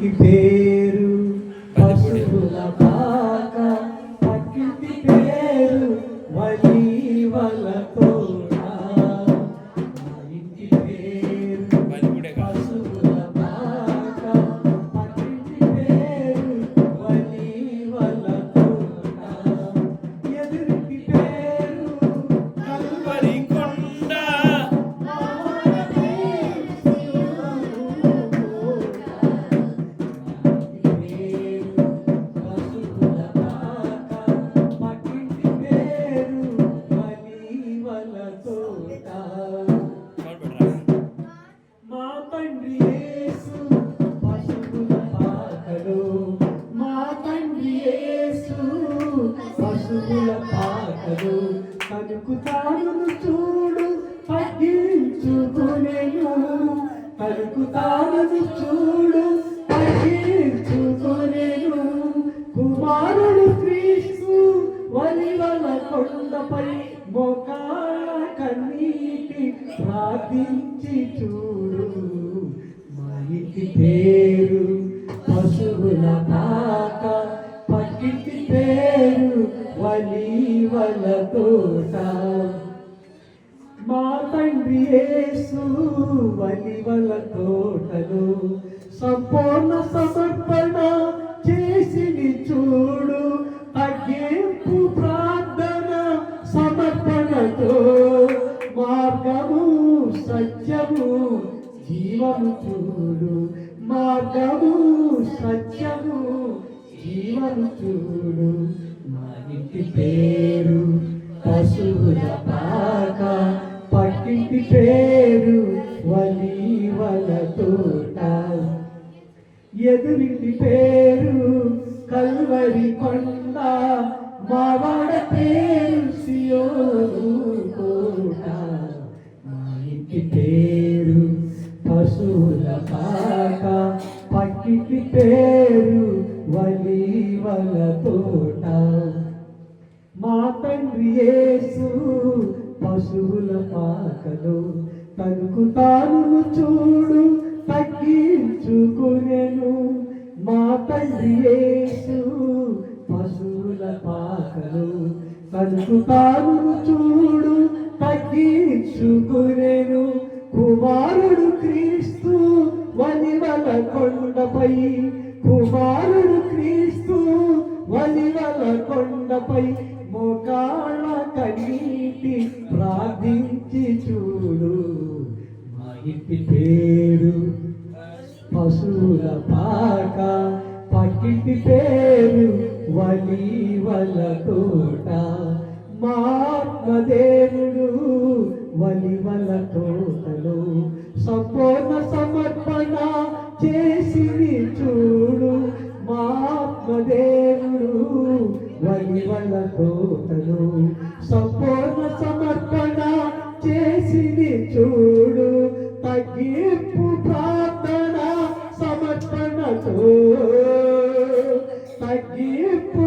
ఇంటికి పేరు పశువుల పాక, పక్కింటి పేరు వలీవల తోట. మా ఇంటి పేరు పశువుల పాక, పక్కింటి పేరు వలీవల తోట. ఎదురింటి పేరు కల్వరి కొండ, మా తండ్రి యేసు పశువుల పాకలో, మా తండ్రి యేసు పశువుల పాకలో. తనకు తాను చూడు తగ్గించుకొనెను, తనకు తాను చూడు తగ్గించుకొనెను. కుమారుడు క్రీస్తు వలివల కొండపై మోకాళ్ళ కన్నీటి ప్రార్థించి చూడు. మా ఇంటి పేరు పశువుల పాక, పక్కింటి పేరు వలీవల తోట. మా తండ్రి యేసు వలీవల తోటలో సంపూర్ణ సమర్పణ చేసి చూడు. తగ్గింపు ప్రార్థన సమర్పణతో మార్గము సత్యము జీవము చూడు. మార్గము సత్యము జీవము చూడు. మా ఇంటి పేరు పశువుల పాక, పక్కింటి పేరు వలీవల తోట. ఎదురింటి పేరు కల్వరి కొండ, మావాడ పేరు సియోను కోట. మా ఇంటి పేరు పశువుల పాక, పక్కింటి పేరు వలీవల తోట. మా తండ్రి యేసు పశువుల పాకలో తనకు తాను చూడు తగ్గించుకొనెను. మా తండ్రి యేసు పశువుల పాకలో తనకు తాను చూడు తగ్గించుకొనెను. కుమారుడు క్రీస్తు వలివల కొండపై, కుమారుడు క్రీస్తు వలివల కొండపై మోకాళ్ళ కన్నీటి ప్రార్థించి చూడు. మా ఇంటి పేరు పశువుల పాక, పక్కింటి పేరు వలీవల తోట. మా ఆత్మదేవుడు వలీవల తోటలో సంపూర్ణ సమర్పణ చేసి చూడు. మా ఆత్మదేవుడు వలీవల తోటలో సంపూర్ణ సమర్పణ చేసి చూడు. తగ్గింపు ప్రార్థన సమర్పణతో, తగ్గింపు